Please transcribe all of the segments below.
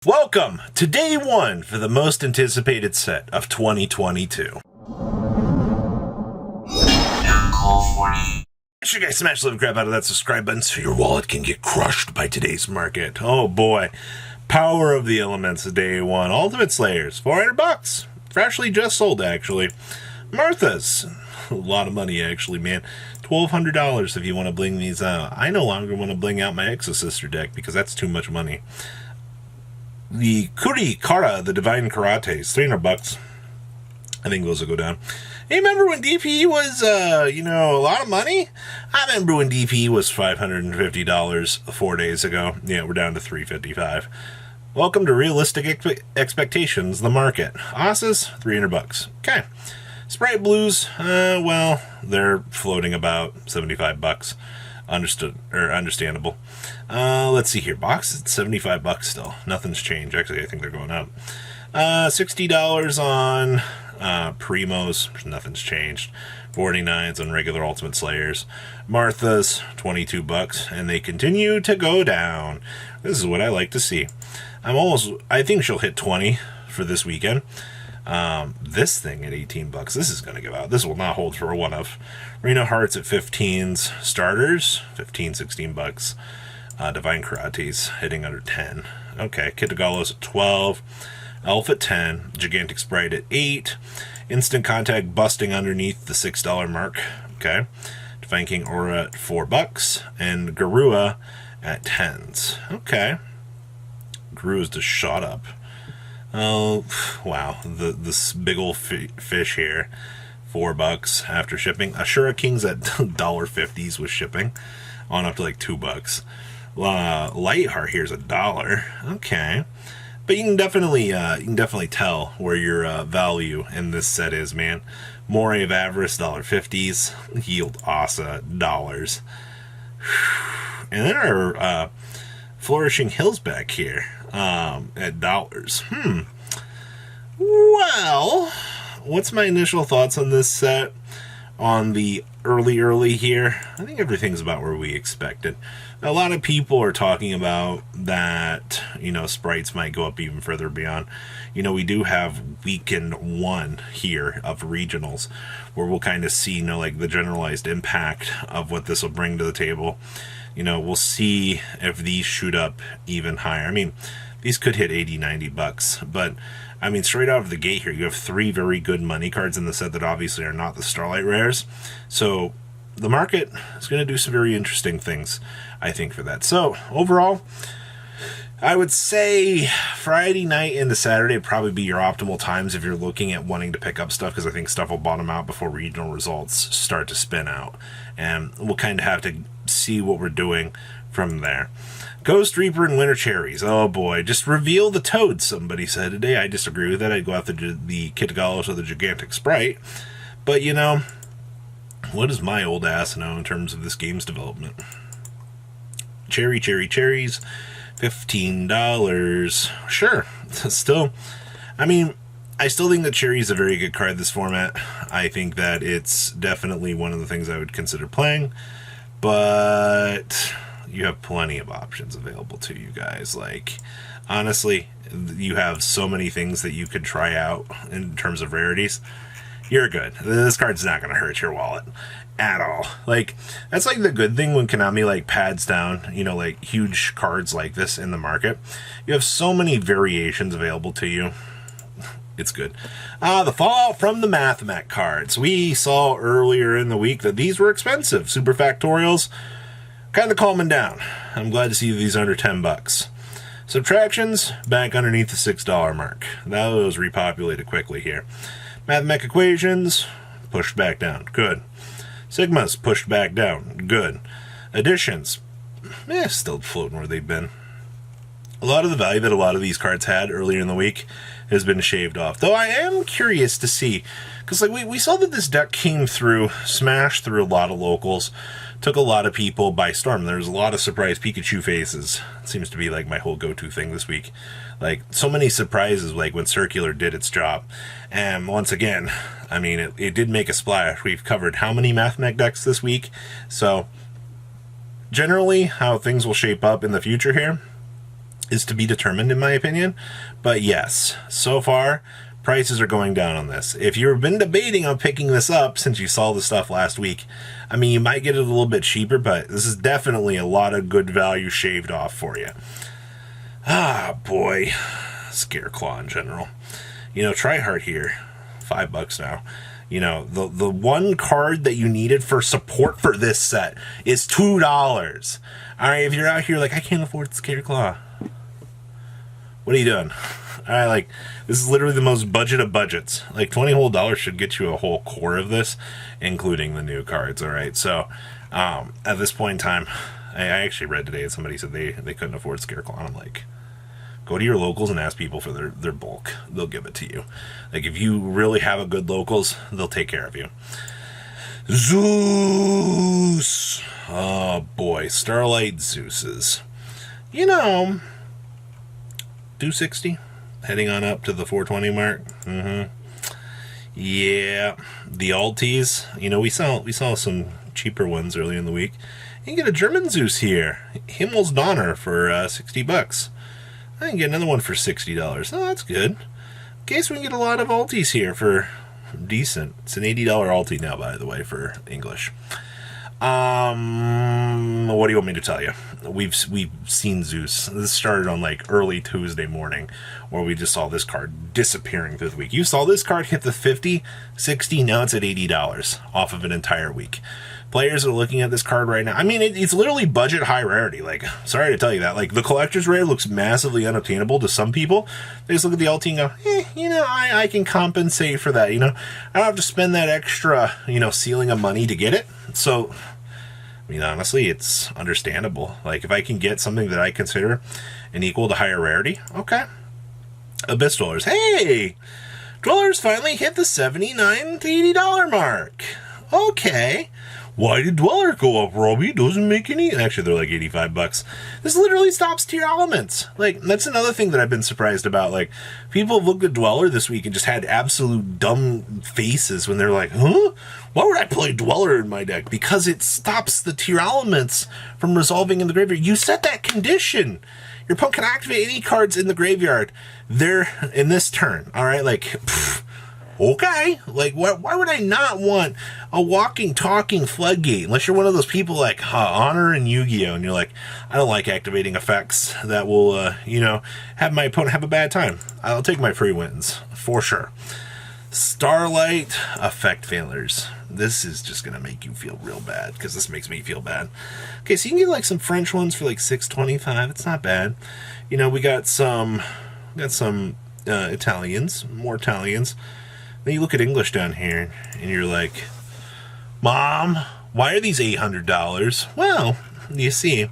Welcome to day one for the most anticipated set of 2022. Make sure you guys smash the crap out of that subscribe button so your wallet can get crushed by today's market. Oh boy. Power of the Elements day one. Ultimate Slayers, $400. Freshly just sold, actually. Martha's, a lot of money, actually, man. $1,200 if you want to bling these out. I no longer want to bling out my Exosister deck because that's too much money. The Kuri Kara, the Divine Karates, $300. I think those will go down. Hey, remember when DPE was, a lot of money? I remember when DPE was $550 4 days ago. Yeah, we're down to $355. Welcome to Realistic Expectations, the market. Osas, $300. Okay. Sprite Blues, well, they're floating about $75. Understandable. Let's see here. Box is $75 still. Nothing's changed. Actually, I think they're going up. $60 on Primos. Nothing's changed. 49s on regular Ultimate Slayers. Martha's, $22, and they continue to go down. This is what I like to see. I think she'll hit 20 for this weekend. This thing at $18, this is going to go out. This will not hold for a one-of. Reno Hearts at 15s. Starters, $16. Divine Karates hitting under 10. Okay, Kitagalos at 12. Elf at 10. Gigantic Sprite at 8. Instant Contact busting underneath the $6 mark. Okay. Divine King Aura at $4. And Garua at 10s. Okay. Garua's just shot up. Oh, wow. This big old fish here. $4 after shipping. Ashura King's at $1.50s with shipping. On up to like $2. Lightheart here's $1. Okay. But you can definitely tell where your value in this set is, man. Moray of Avarice, $1.50s. Yield Asa, $. And then our Flourishing Hills back here at $. Well, what's my initial thoughts on this set? On the early here, I think everything's about where we expected. A lot of people are talking about that, sprites might go up even further beyond. We do have weekend 1 here of regionals where we'll kind of see, like the generalized impact of what this will bring to the table. We'll see if these shoot up even higher. I mean, these could hit $80-90, but straight out of the gate here, you have 3 very good money cards in the set that obviously are not the Starlight Rares. So the market is going to do some very interesting things, I think, for that. So overall, I would say Friday night into Saturday would probably be your optimal times if you're looking at wanting to pick up stuff, because I think stuff will bottom out before regional results start to spin out. And we'll kind of have to see what we're doing from there. Ghost Reaper and Winter Cherries. Oh boy, just reveal the toads, somebody said today. I disagree with that. I'd go after the Kitagalos or the Gigantic Sprite. But what does my old ass know in terms of this game's development? Cherries, $15. Sure. Still, I still think that Cherry is a very good card this format. I think that it's definitely one of the things I would consider playing. But you have plenty of options available to you guys. Like, honestly, you have so many things that you could try out in terms of rarities. You're good. This card's not going to hurt your wallet at all. Like, that's like the good thing when Konami like pads down, like huge cards like this in the market. You have so many variations available to you. It's good. The fallout from the MathMech cards. We saw earlier in the week that these were expensive. Super Factorials, kind of calming down. I'm glad to see these under $10. Subtractions, back underneath the $6 mark. Those repopulated quickly here. MathMech Equations, pushed back down. Good. Sigmas, pushed back down. Good. Additions, still floating where they've been. A lot of the value that a lot of these cards had earlier in the week has been shaved off. Though I am curious to see, because like we saw that this deck came through, smashed through a lot of locals, took a lot of people by storm. There's a lot of surprise Pikachu faces. It seems to be like my whole go-to thing this week. Like, so many surprises, like when Circular did its job. And once again, it did make a splash. We've covered how many MathMech decks this week? So, generally, how things will shape up in the future here is to be determined, in my opinion. But yes, so far, prices are going down on this. If you've been debating on picking this up since you saw the stuff last week, I mean, you might get it a little bit cheaper, but this is definitely a lot of good value shaved off for you. Ah, boy. Scareclaw in general. You know, Tryhard here. $5 now. You know, the one card that you needed for support for this set is $2. All right, if you're out here like, I can't afford Scareclaw, what are you doing? All right, like, this is literally the most budget of budgets. Like, $20 whole should get you a whole core of this, including the new cards, all right? So, at this point in time, I actually read today that somebody said they couldn't afford Scareclaw. I'm like, go to your locals and ask people for their bulk. They'll give it to you. Like, if you really have a good locals, they'll take care of you. Zeus! Oh, boy. Starlight Zeuses. You know, 260, heading on up to the 420 mark. Yeah, the Alties. You know, we saw some cheaper ones earlier in the week. You can get a German Zeus here, Himmel's Donner, for $60. I can get another one for $60. Oh, that's good. Okay, so we can get a lot of Alties here for decent. It's an $80 Altie now, by the way, for English. What do you want me to tell you? We've seen Zeus. This started on like early Tuesday morning, where we just saw this card disappearing through the week. You saw this card hit the 50, 60, now it's at $80 off of an entire week. Players are looking at this card right now. I mean, it's literally budget high rarity. Like, sorry to tell you that. Like, the collector's rare looks massively unobtainable to some people. They just look at the LT and go, you know, I can compensate for that, you know. I don't have to spend that extra, you know, ceiling of money to get it. So, I mean, honestly, it's understandable. Like, if I can get something that I consider an equal to higher rarity, okay. Abyss Dwellers. Hey! Dwellers finally hit the $79 to $80 mark. Okay. Why did Dweller go up, Robbie? Doesn't make any... Actually, they're like $85. This literally stops tier elements. Like, that's another thing that I've been surprised about. Like, people have looked at Dweller this week and just had absolute dumb faces when they're like, huh? Why would I play Dweller in my deck? Because it stops the tier elements from resolving in the graveyard. You set that condition. Your opponent can activate any cards in the graveyard. They're in this turn, all right? Like, pfft. Okay, like, why would I not want a walking, talking floodgate? Unless you're one of those people like Honor and Yu-Gi-Oh! And you're like, I don't like activating effects that will, you know, have my opponent have a bad time. I'll take my free wins, for sure. Starlight effect failures. This is just going to make you feel real bad, because this makes me feel bad. Okay, so you can get, like, some French ones for, like, $6.25. It's not bad. You know, we got some Italians, more Italians. Then you look at English down here, and you're like, Mom, why are these $800? Well, you see,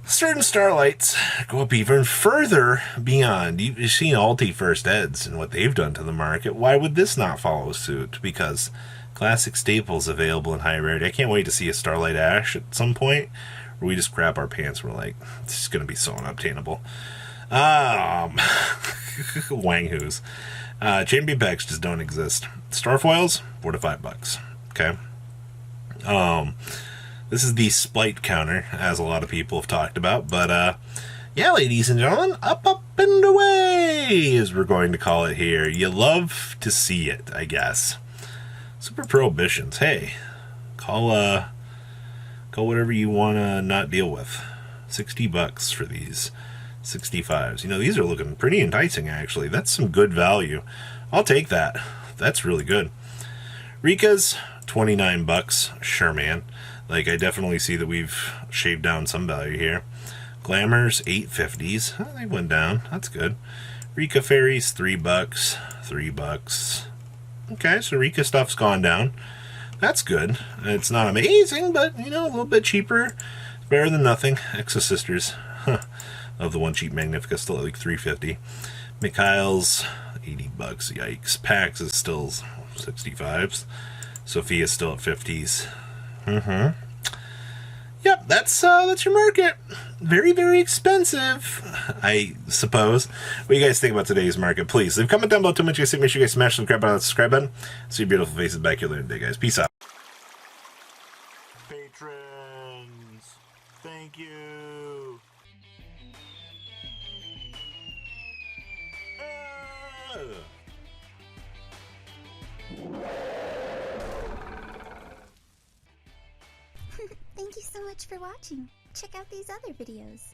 certain Starlights go up even further beyond. You've seen Alti First Eds and what they've done to the market. Why would this not follow suit? Because classic staples available in high rarity. I can't wait to see a Starlight Ash at some point, where we just grab our pants and we're like, this is going to be so unobtainable. Wang-hoos. Champion packs just don't exist. Starfoils, $4 to $5. Okay. This is the Splight counter, as a lot of people have talked about. But, yeah, ladies and gentlemen, up and away, as we're going to call it here. You love to see it, I guess. Super Prohibitions. Hey, call whatever you want to not deal with. $60 for these 65s. You know, these are looking pretty enticing, actually. That's some good value. I'll take that. That's really good. Rika's $29. Sure, man. Like, I definitely see that we've shaved down some value here. Glamours, $8.50s. Oh, they went down. That's good. Rika Fairies, $3. $3. Okay, so Rika stuff's gone down. That's good. It's not amazing, but, you know, a little bit cheaper. Better than nothing. Exosisters. Huh. Of the one cheap Magnifica, still at like $3.50. Mikhail's $80. Yikes. Pax is still 65s. Sophia's still at 50s. Yep, that's your market. Very, very expensive, I suppose. What do you guys think about today's market? Please leave a comment down below. Too much you guys think. Make sure you guys smash the subscribe button. See your beautiful faces back here later today, guys. Peace out. Patrons, thank you. ya! Thank you so much for watching. Check out these other videos.